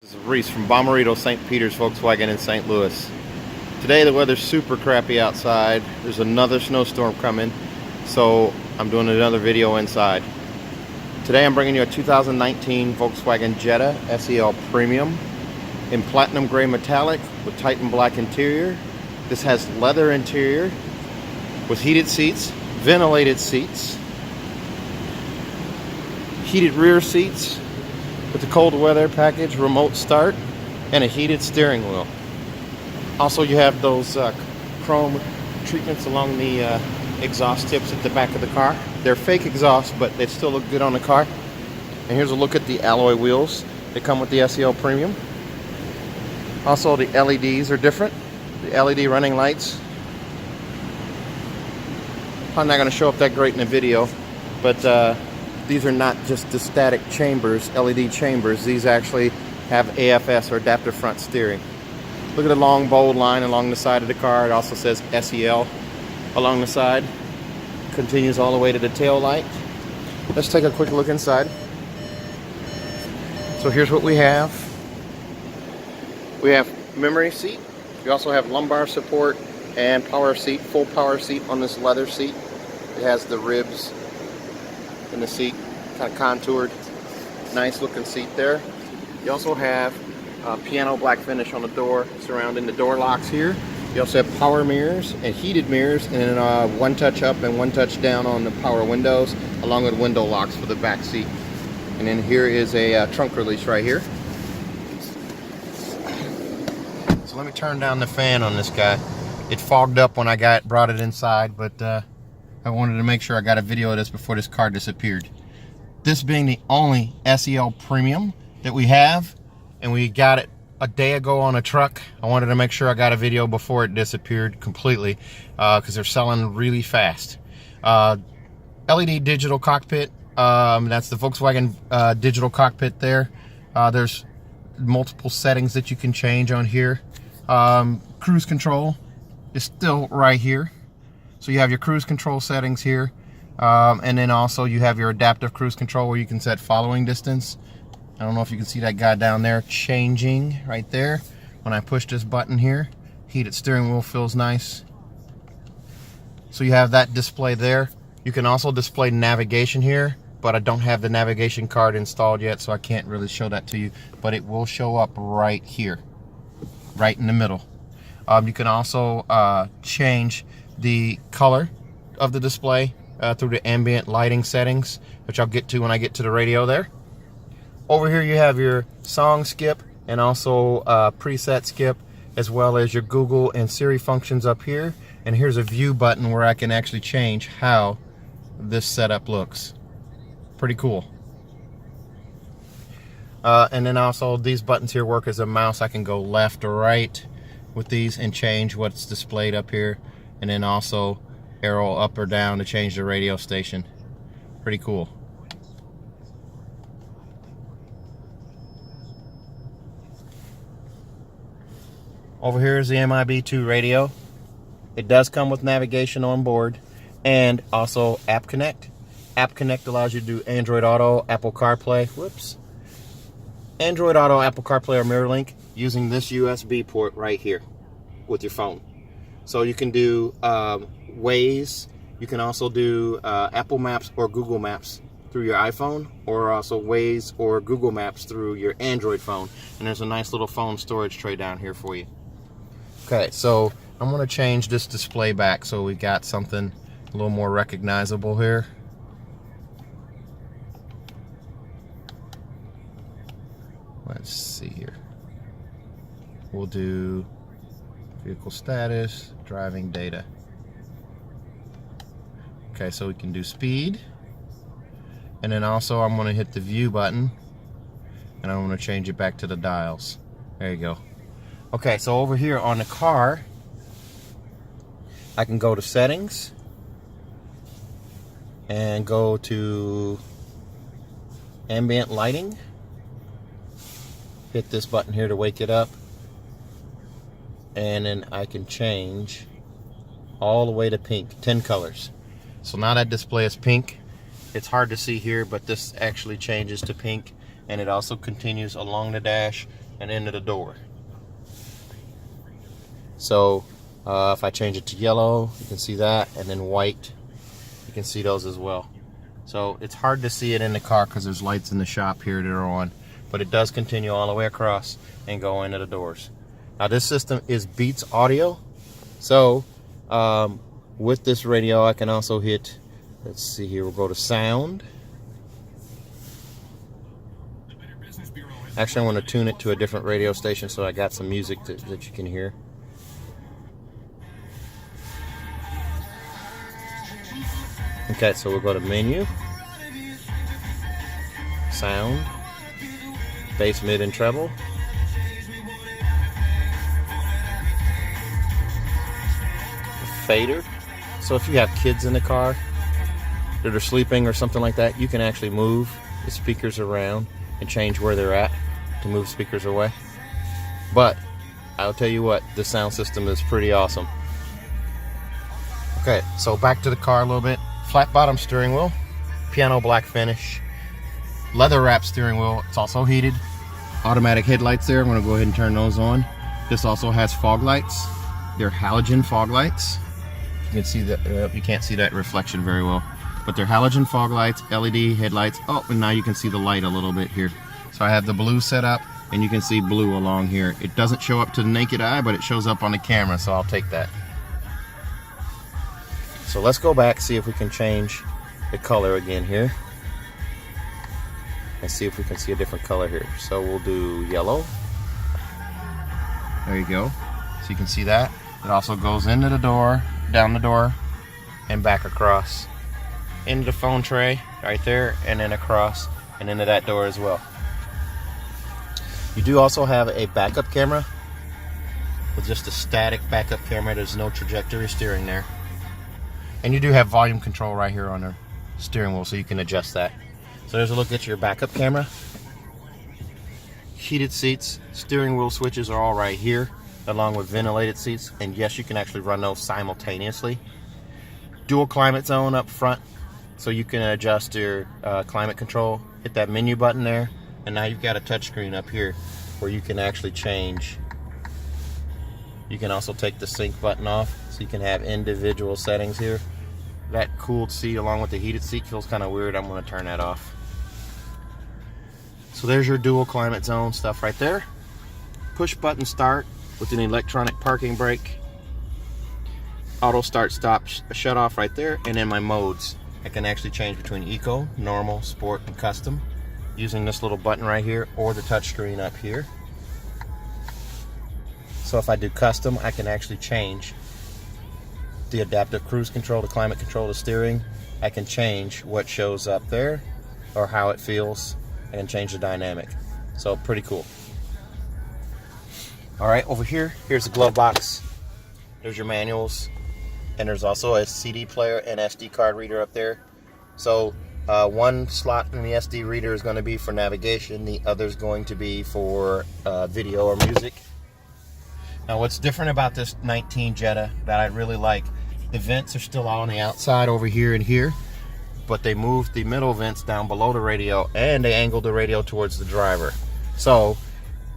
This is Reese from Bommarito St. Peter's Volkswagen in St. Louis. Today the weather's super crappy outside. There's another snowstorm coming, so I'm doing another video inside. Today I'm bringing you a 2019 Volkswagen Jetta SEL Premium in platinum gray metallic with Titan black interior. This has leather interior with heated seats, ventilated seats, heated rear seats with the cold weather package, remote start, and a heated steering wheel. Also, you have those chrome treatments along the exhaust tips at the back of the car. They're fake exhaust, but they still look good on the car. And here's a look at the alloy wheels that come with the SEL Premium. Also, the LEDs are different. The LED running lights. I'm not going to show up that great in the video, but these are not just the static chambers, LED chambers. These actually have AFS or adaptive front steering. Look at the long bold line along the side of the car. It also says SEL along the side. Continues all the way to the tail light. Let's take a quick look inside. So here's what we have. We have memory seat. We also have lumbar support and power seat, full power seat on this leather seat. It has the ribs in the seat, kind of contoured, nice looking seat there. You also have piano black finish on the door surrounding the door locks here. You also have power mirrors and heated mirrors, and one touch up and one touch down on the power windows, along with window locks for the back seat. And then here is a trunk release right here. So let me turn down the fan on this guy. It fogged up when I brought it inside, but I wanted to make sure I got a video of this before this car disappeared. This being the only SEL Premium that we have, and we got it a day ago on a truck, I wanted to make sure I got a video before it disappeared completely, because they're selling really fast. LED digital cockpit, that's the Volkswagen digital cockpit there. There's multiple settings that you can change on here. Cruise control is still right here. So you have your cruise control settings here, and then also you have your adaptive cruise control where you can set following distance. I don't know if you can see that guy down there changing right there. When I push this button here, heated steering wheel feels nice. So you have that display there. You can also display navigation here, but I don't have the navigation card installed yet, so I can't really show that to you, but it will show up right here, right in the middle. You can also change the color of the display through the ambient lighting settings, which I'll get to when I get to the radio there. Over here you have your song skip and also preset skip, as well as your Google and Siri functions up here. And here's a view button where I can actually change how this setup looks. Pretty cool. And then also these buttons here work as a mouse. I can go left or right with these and change what's displayed up here, and then also arrow up or down to change the radio station. Pretty cool. Over here is the MIB2 radio. It does come with navigation on board and also App Connect. App Connect allows you to do Android Auto, Apple CarPlay, Android Auto, Apple CarPlay, or MirrorLink using this USB port right here with your phone. So you can do Waze, you can also do Apple Maps or Google Maps through your iPhone, or also Waze or Google Maps through your Android phone. And there's a nice little phone storage tray down here for you. Okay, so I'm going to change this display back so we got something a little more recognizable here. Let's see here. We'll do vehicle status, driving data. Okay, so we can do speed. And then also I'm going to hit the view button, and I'm going to change it back to the dials. There you go. Okay, so over here on the car, I can go to settings and go to ambient lighting. Hit this button here to wake it up, and then I can change all the way to pink, 10 colors. So now that display is pink. It's hard to see here, but this actually changes to pink. and it also continues along the dash and into the door. So if I change it to yellow, you can see that, and then white, you can see those as well. So it's hard to see it in the car because there's lights in the shop here that are on, but it does continue all the way across and go into the doors. Now this system is Beats audio, so with this radio I can also hit, let's see here, we'll go to sound. Actually, I want to tune it to a different radio station so I got some music that you can hear. Okay, so we'll go to menu, sound, bass, mid, and treble. Fader. So if you have kids in the car that are sleeping or something like that, you can actually move the speakers around and change where they're at to move speakers away. But I'll tell you what, the sound system is pretty awesome. Okay, so back to the car a little bit. Flat bottom steering wheel, piano black finish, leather wrap steering wheel. It's also heated. Automatic headlights there. I'm going to go ahead and turn those on. This also has fog lights. They're halogen fog lights. You can see that, you can't see that reflection very well, but they're halogen fog lights, LED headlights. Oh, and now you can see the light a little bit here. So I have the blue set up, and you can see blue along here. It doesn't show up to the naked eye, but it shows up on the camera, so I'll take that. So let's go back, see if we can change the color again here, and see if we can see a different color here. So we'll do yellow. There you go. So you can see that. It also goes into the door, down the door, and back across. Into the phone tray right there, and then across, and into that door as well. You do also have a backup camera with just a static backup camera. There's no trajectory steering there. And you do have volume control right here on the steering wheel, so you can adjust that. So there's a look at your backup camera. Heated seats, steering wheel switches are all right here, along with ventilated seats. And yes, you can actually run those simultaneously. Dual climate zone up front, so you can adjust your climate control. Hit that menu button there, and now you've got a touchscreen up here where you can actually change. You can also take the sync button off, so you can have individual settings here. That cooled seat along with the heated seat feels kind of weird. I'm going to turn that off. So there's your dual climate zone stuff right there. Push button start with an electronic parking brake. Auto start stop shut off right there. And then my modes, I can actually change between eco, normal, sport, and custom using this little button right here, or the touchscreen up here. So if I do custom, I can actually change the adaptive cruise control, the climate control, the steering. I can change what shows up there or how it feels. I can change the dynamic. So pretty cool. All right, over here, here's the glove box. There's your manuals, and there's also a CD player and SD card reader up there. So one slot in the SD reader is going to be for navigation. The other is going to be for video or music. Now what's different about this 19 Jetta that I really like, the vents are still all on the outside over here and here, but they moved the middle vents down below the radio, and they angled the radio towards the driver. So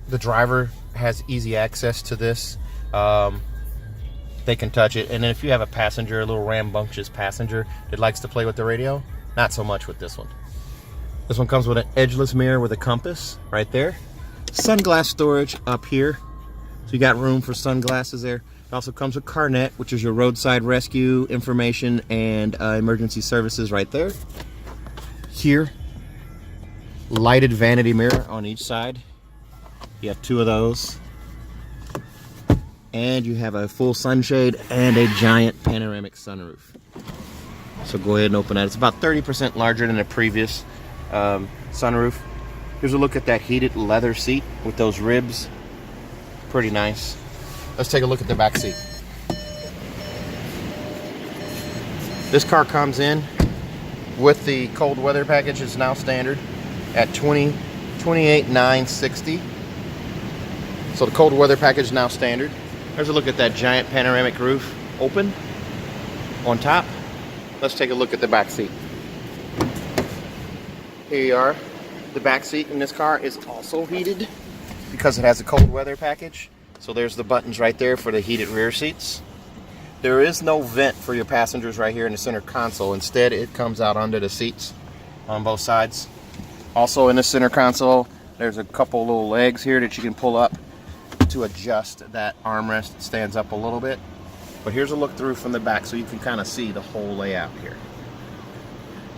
the driver has easy access to this. They can touch it, and then if you have a passenger, a little rambunctious passenger that likes to play with the radio, not so much with this one. This one comes with an edgeless mirror with a compass right there. Sunglass storage up here. So you got room for sunglasses there. It also comes with CarNet, which is your roadside rescue information and emergency services right there. Here, lighted vanity mirror on each side. You have two of those. And you have a full sunshade and a giant panoramic sunroof. So go ahead and open that. It's about 30% larger than the previous sunroof. Here's a look at that heated leather seat with those ribs. Pretty nice. Let's take a look at the back seat. This car comes in with the cold weather package. It's now standard at $28,960. So the cold weather package is now standard. There's a look at that giant panoramic roof open on top. Let's take a look at the back seat. Here you are. The back seat in this car is also heated because it has a cold weather package. So there's the buttons right there for the heated rear seats. There is no vent for your passengers right here in the center console. Instead, it comes out under the seats on both sides. Also in the center console, there's a couple little legs here that you can pull up to adjust that armrest. It stands up a little bit. But here's a look through from the back so you can kind of see the whole layout here.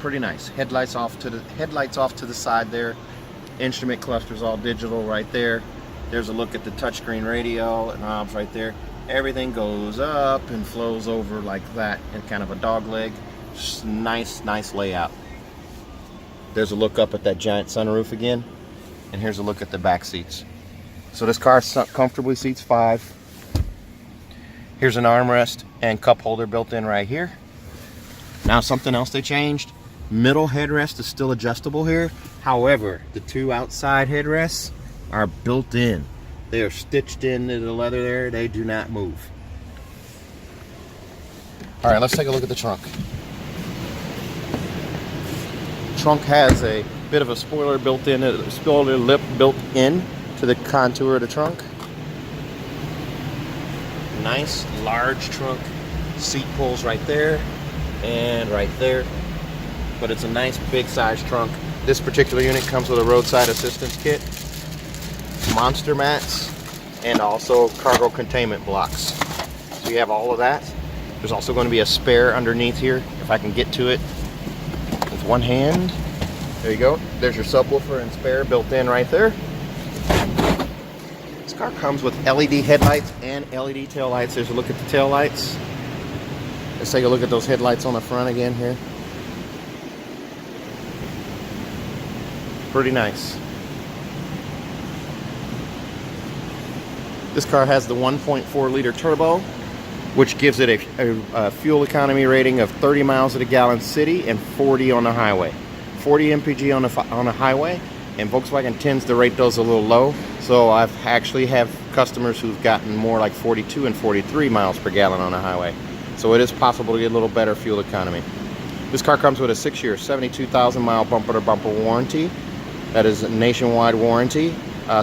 Pretty nice. Headlights off to the side there. Instrument clusters all digital right there. There's a look at the touchscreen radio and knobs right there. Everything goes up and flows over like that in kind of a dog leg. Just nice layout. There's a look up at that giant sunroof again. And here's a look at the back seats. So this car comfortably seats 5. Here's an armrest and cup holder built in right here. Now something else they changed. Middle headrest is still adjustable here. However, the 2 outside headrests are built in. They are stitched into the leather there. They do not move. All right, let's take a look at the trunk. Trunk has a bit of a spoiler built in, a spoiler lip built in to the contour of the trunk. Nice large trunk. Seat pulls right there and right there. But it's a nice big size trunk. This particular unit comes with a roadside assistance kit, monster mats, and also cargo containment blocks. So you have all of that. There's also going to be a spare underneath here, if I can get to it with one hand. There you go. There's your subwoofer and spare built in right there. This car comes with LED headlights and LED tail lights. There's a look at the tail lights. Let's take a look at those headlights on the front again here. Pretty nice. This car has the 1.4 liter turbo, which gives it a fuel economy rating of 30 miles to the gallon city and 40 on the highway. 40 mpg on the highway, and Volkswagen tends to rate those a little low. So I've actually have customers who've gotten more like 42 and 43 miles per gallon on the highway. So it is possible to get a little better fuel economy. This car comes with a 6-year, 72,000 mile bumper to bumper warranty. That is a nationwide warranty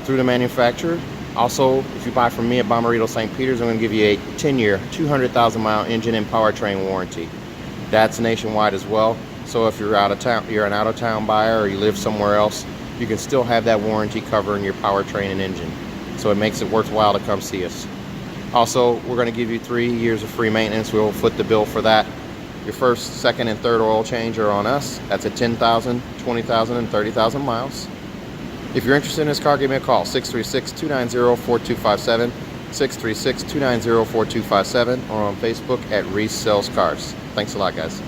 through the manufacturer. Also, if you buy from me at Bommarito St. Peter's, I'm going to give you a 10-year, 200,000 mile engine and powertrain warranty. That's nationwide as well. So if you're out of town, you're an out-of-town buyer, or you live somewhere else, you can still have that warranty covering your powertrain and engine. So it makes it worthwhile to come see us. Also, we're going to give you 3 years of free maintenance. We'll foot the bill for that. Your first, second, and third oil change are on us. That's at 10,000, 20,000, and 30,000 miles. If you're interested in this car, give me a call, 636-290-4257, 636-290-4257, or on Facebook at Reese Sells Cars. Thanks a lot, guys.